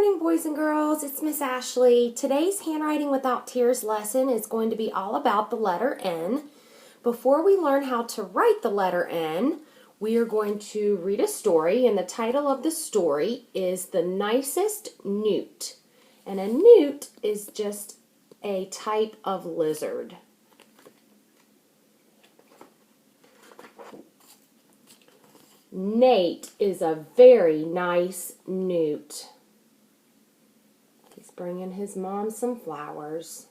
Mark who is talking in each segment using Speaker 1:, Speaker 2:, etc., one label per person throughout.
Speaker 1: morning, boys and girls. It's Miss Ashley. Today's Handwriting Without Tears lesson is going to be all about the letter N. Before we learn how to write the letter N, we are going to read a story, and the title of the story is The Nicest Newt. And a newt is just a type of lizard. Nate is a very nice newt. He's bringing his mom some flowers.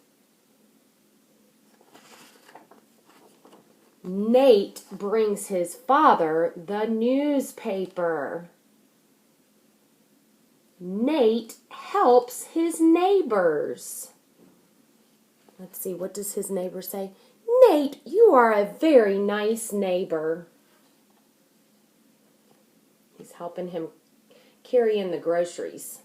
Speaker 1: Nate brings his father the newspaper. Nate helps his neighbors. Let's see, what does his neighbor say? Nate, you are a very nice neighbor. He's helping him carry in the groceries.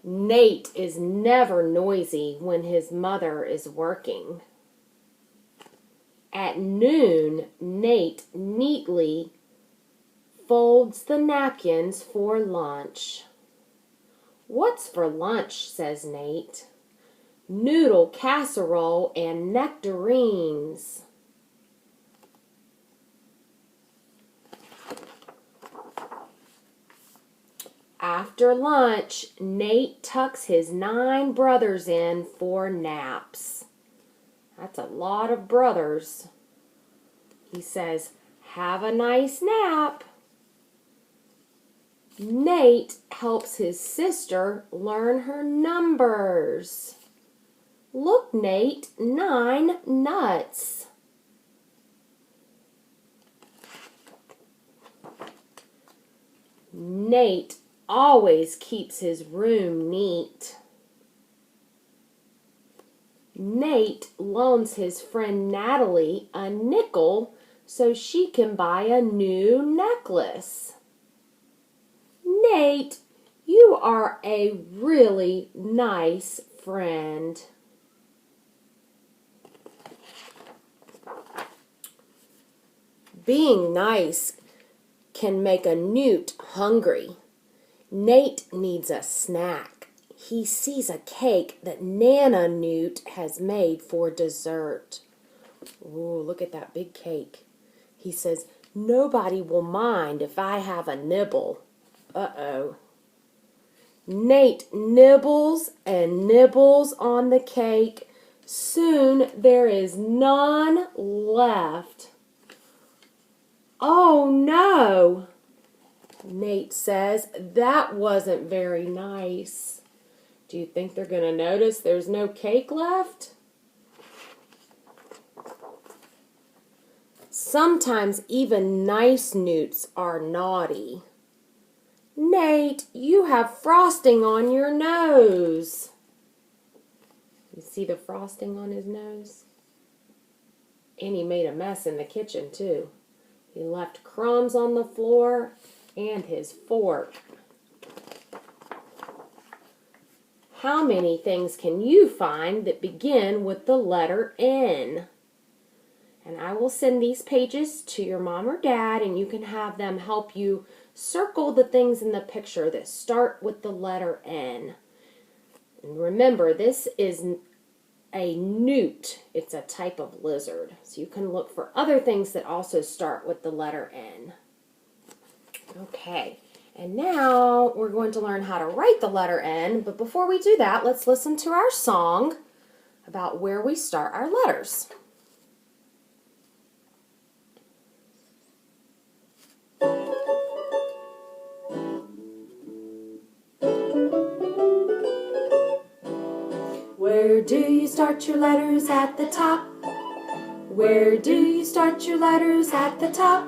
Speaker 1: Nate is never noisy when his mother is working. At noon, Nate neatly folds the napkins for lunch. "What's for lunch?" says Nate. "Noodle casserole and nectarines." After lunch, Nate tucks his 9 brothers in for naps. That's a lot of brothers. He says, "Have a nice nap." Nate helps his sister learn her numbers. "Look, Nate, 9 nuts." Nate always keeps his room neat. Nate loans his friend Natalie a nickel so she can buy a new necklace. Nate, you are a really nice friend. Being nice can make a newt hungry. Nate needs a snack. He sees a cake that Nana Newt has made for dessert. Ooh, look at that big cake. He says, "Nobody will mind if I have a nibble." Uh-oh. Nate nibbles and nibbles on the cake. Soon there is none left. "Oh no," Nate says, "that wasn't very nice." Do you think they're going to notice there's no cake left? Sometimes even nice newts are naughty. "Nate, you have frosting on your nose." You see the frosting on his nose? And he made a mess in the kitchen too. He left crumbs on the floor and his fork. How many things can you find that begin with the letter N? And I will send these pages to your mom or dad, and you can have them help you circle the things in the picture that start with the letter N. And remember, this is a newt. It's a type of lizard. So you can look for other things that also start with the letter N. Okay, and now we're going to learn how to write the letter N, but before we do that, let's listen to our song about where we start our letters. Where do you start your letters at the top? Where do you start your letters at the top?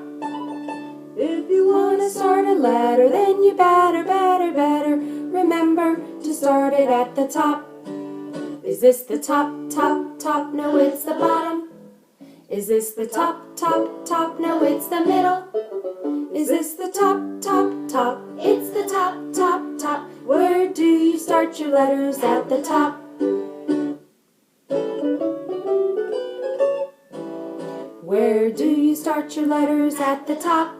Speaker 1: If you want to start a letter, then you better remember to start it at the top. Is this the top? No, it's the bottom. Is this the top? No, it's the middle. Is this the top? It's the top. Where do you start your letters at the top? Where do you start your letters at the top?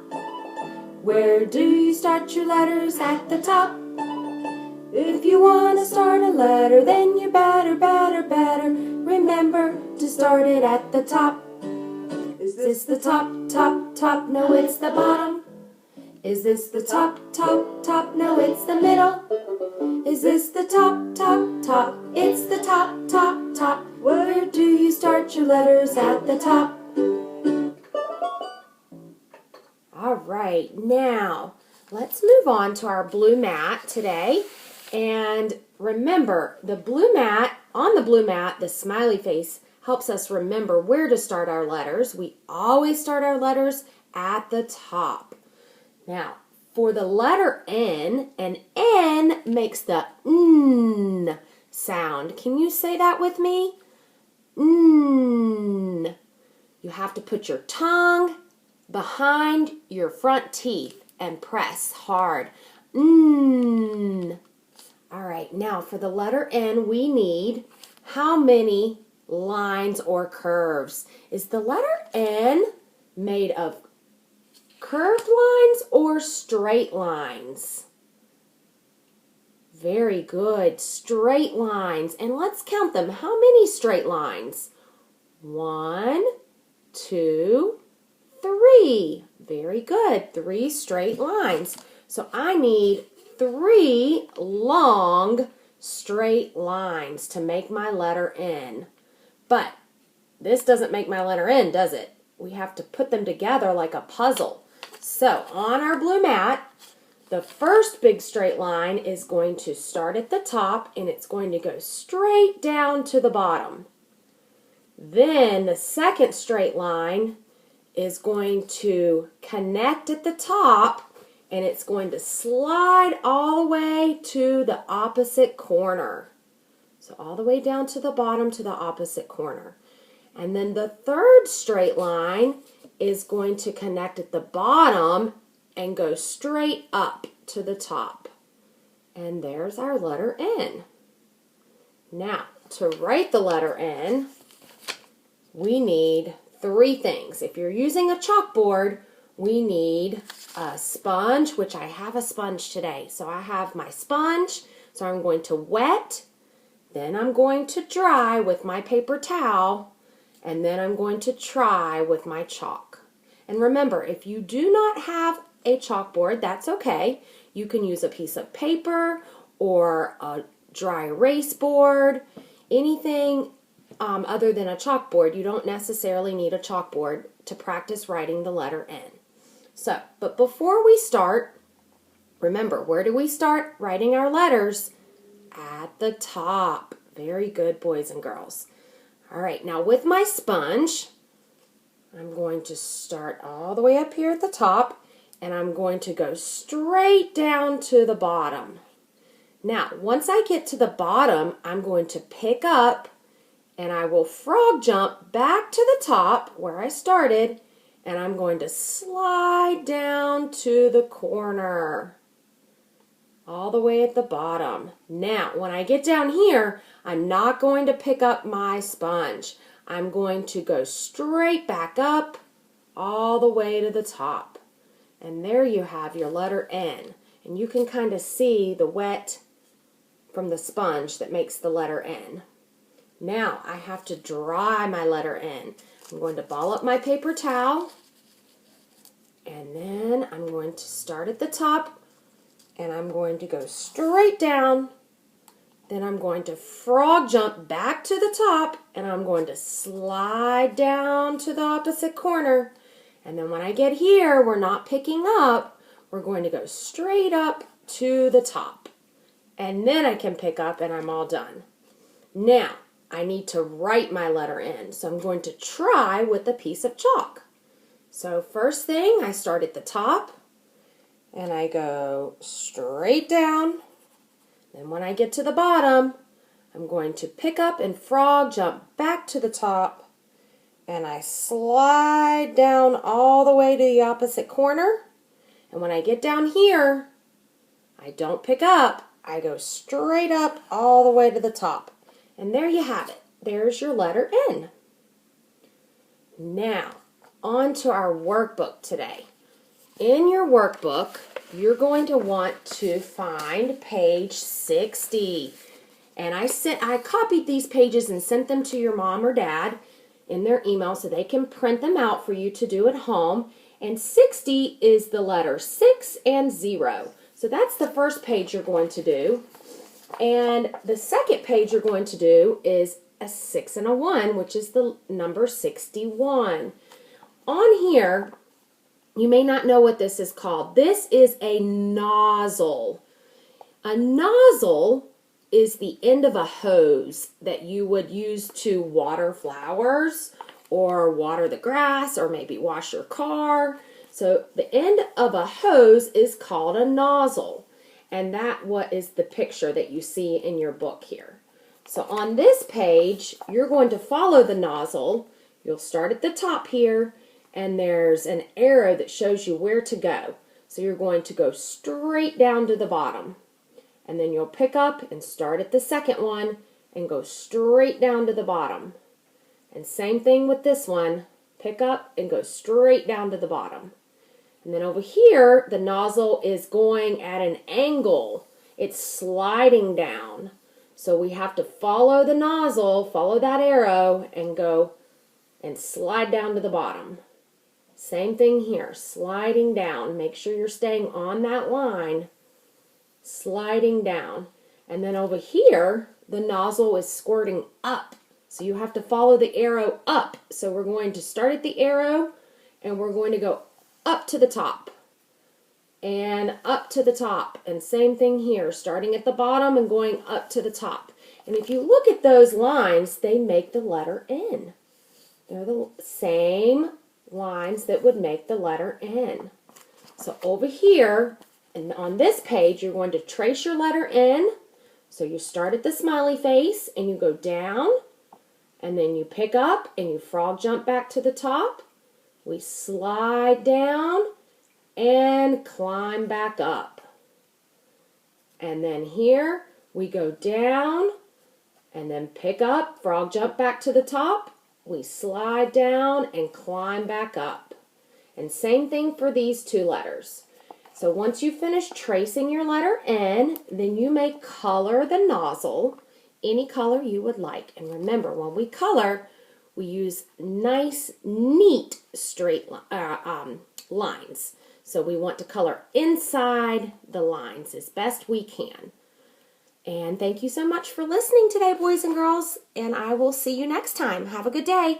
Speaker 1: Where do you start your letters? At the top. If you want to start a letter, then you better remember to start it at the top. Is this the top, top, top? No, it's the bottom. Is this the top, top, top? No, it's the middle. Is this the top, top, top? It's the top, top, top. Where do you start your letters? At the top. All right, now let's move on to our blue mat today. And remember, the blue mat, on the blue mat, the smiley face helps us remember where to start our letters. We always start our letters at the top. Now, for the letter N, an N makes the N sound. Can you say that with me? N. You have to put your tongue behind your front teeth and press hard. N. All right, now for the letter N, we need how many lines or curves? Is the letter N made of curved lines or straight lines? Very good, straight lines. And let's count them. How many straight lines? 1, 2, 3. Very good, 3 straight lines. So I need 3 long straight lines to make my letter N. But this doesn't make my letter N, does it? We have to put them together like a puzzle. So on our blue mat, the first big straight line is going to start at the top and it's going to go straight down to the bottom. Then the second straight line is going to connect at the top and it's going to slide all the way to the opposite corner. So all the way down to the bottom to the opposite corner. And then the third straight line is going to connect at the bottom and go straight up to the top. And there's our letter N. Now, to write the letter N, we need 3 things. If you're using a chalkboard, we need a sponge, which I have a sponge today. So I have my sponge, so I'm going to wet, then I'm going to dry with my paper towel, and then I'm going to try with my chalk. And remember, if you do not have a chalkboard, that's okay. You can use a piece of paper or a dry erase board, anything other than a chalkboard. You don't necessarily need a chalkboard to practice writing the letter N. So, but before we start, remember, where do we start writing our letters? At the top. Very good, boys and girls. All right, now with my sponge, I'm going to start all the way up here at the top, and I'm going to go straight down to the bottom. Now, once I get to the bottom, I'm going to pick up, and I will frog jump back to the top where I started, and I'm going to slide down to the corner, all the way at the bottom. Now, when I get down here, I'm not going to pick up my sponge. I'm going to go straight back up all the way to the top. And there you have your letter N. And you can kind of see the wet from the sponge that makes the letter N. Now I have to dry my letter N. I'm going to ball up my paper towel, and then I'm going to start at the top, and I'm going to go straight down. Then I'm going to frog jump back to the top, and I'm going to slide down to the opposite corner. And then when I get here, we're not picking up. We're going to go straight up to the top. And then I can pick up, and I'm all done. Now, I need to write my letter N. So I'm going to try with a piece of chalk. So first thing, I start at the top, and I go straight down. Then when I get to the bottom, I'm going to pick up and frog jump back to the top, and I slide down all the way to the opposite corner. And when I get down here, I don't pick up. I go straight up all the way to the top. And there you have it. There's your letter N. Now, on to our workbook today. in your workbook, you're going to want to find page 60. And I copied these pages and sent them to your mom or dad in their email so they can print them out for you to do at home. And 60 is the letter 6 and 0. So that's the first page you're going to do. And the second page you're going to do is a 6 and a 1, which is the number 61. On here, you may not know what this is called. This is a nozzle. A nozzle is the end of a hose that you would use to water flowers or water the grass or maybe wash your car. So the end of a hose is called a nozzle. And that what is the picture that you see in your book here. So on this page, you're going to follow the nozzle. You'll start at the top here, and there's an arrow that shows you where to go. So you're going to go straight down to the bottom. And then you'll pick up and start at the second one and go straight down to the bottom. And same thing with this one. Pick up and go straight down to the bottom. And then over here, the nozzle is going at an angle. It's sliding down. So we have to follow the nozzle, follow that arrow, and go and slide down to the bottom. Same thing here, sliding down. Make sure you're staying on that line, sliding down. And then over here, the nozzle is squirting up. So you have to follow the arrow up. So we're going to start at the arrow, and we're going to go up to the top and up to the top, and same thing here, starting at the bottom and going up to the top. And if you look at those lines, they make the letter N. They're the same lines that would make the letter N. So over here, and on this page, you're going to trace your letter N. So you start at the smiley face and you go down, and then you pick up and you frog jump back to the top. We slide down and climb back up. And then here we go down and then pick up, frog jump back to the top. We slide down and climb back up. And same thing for these two letters. So once you finish tracing your letter N, then you may color the nozzle any color you would like. And remember, when we color, we use nice, neat, straight lines. So we want to color inside the lines as best we can. And thank you so much for listening today, boys and girls. And I will see you next time. Have a good day.